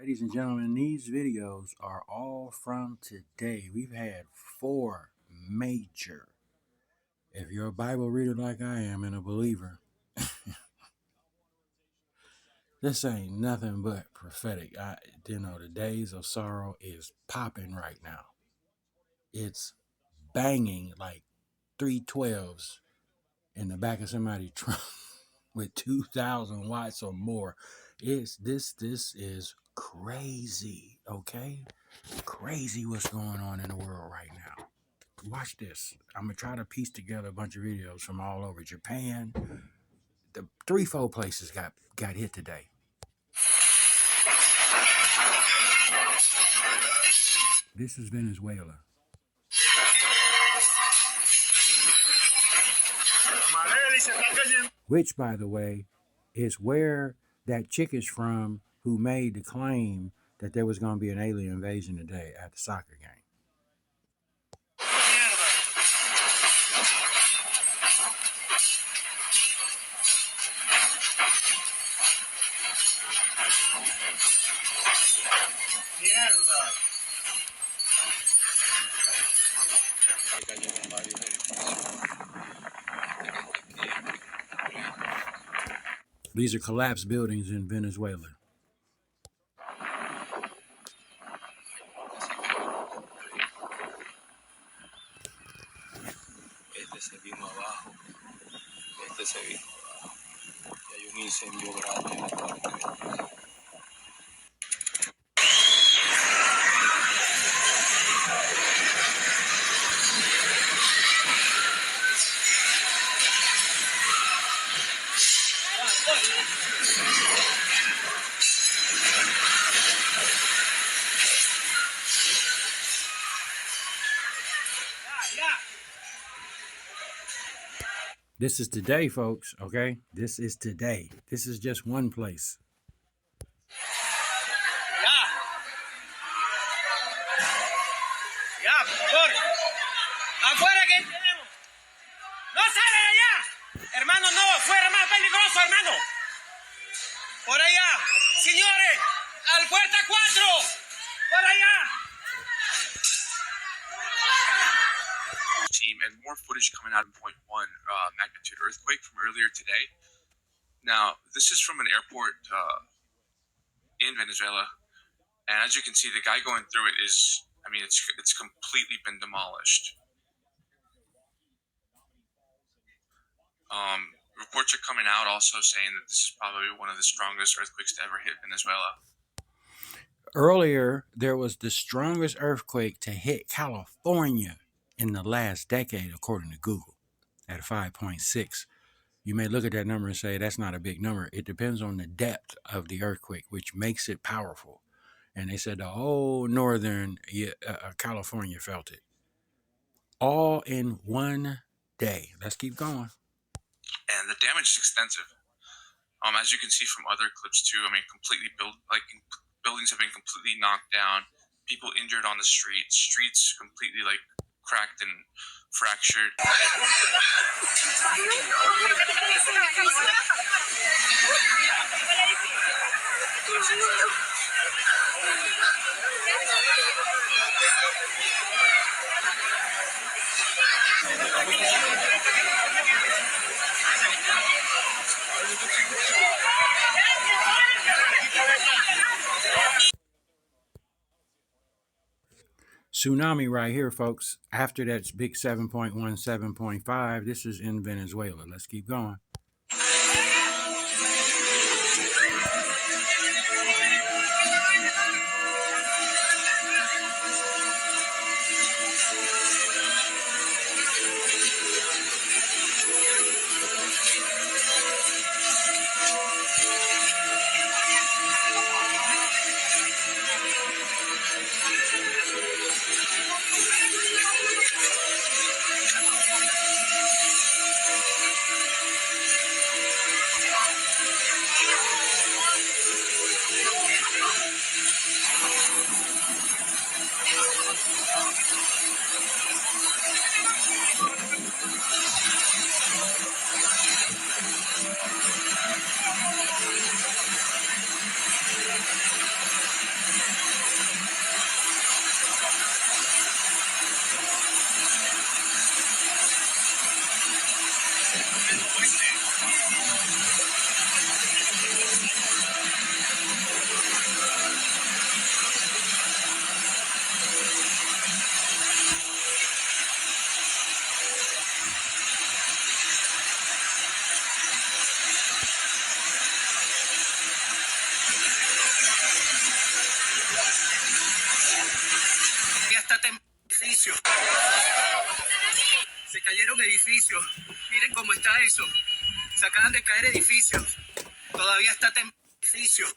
Ladies and gentlemen, these videos are all from today. We've had four major. If you're a Bible reader like I am and a believer, this ain't nothing but prophetic. The days of sorrow is popping right now. It's banging like 312s in the back of somebody's trunk with 2,000 watts or more. This is crazy, okay? Crazy what's going on in the world right now. Watch this. I'm gonna try to piece together a bunch of videos from all over Japan. The 3-4 places got hit today. This is Venezuela. Which, by the way, is where that chick is from who made the claim that there was going to be an alien invasion today at the soccer game. These are collapsed buildings in Venezuela. This is today, folks, okay? This is today. This is just one place. Afuera que tenemos. No sale de allá. Hermano, no, fuera más peligroso, hermano. Por allá. Señores, al puerta 4. Por allá. Team and more footage coming out of 0.1 magnitude earthquake from earlier today. Now, this is from an airport in Venezuela, and as you can see, the guy going through it is, it's completely been demolished. Reports are coming out also saying that this is probably one of the strongest earthquakes to ever hit Venezuela. Earlier, there was the strongest earthquake to hit California in the last decade, according to Google, at 5.6. You may look at that number and say that's not a big number. It depends on the depth of the earthquake, which makes it powerful. And they said the whole northern California felt it. All in one day. Let's keep going. And the damage is extensive. As you can see from other clips too, buildings have been completely knocked down, people injured on the streets completely cracked and fractured. Tsunami right here, folks. After that big 7.1, 7.5, this is in Venezuela. Let's keep going. cayeron edificios. Miren cómo está eso. Se acaban de caer edificios. Todavía está temblando edificios.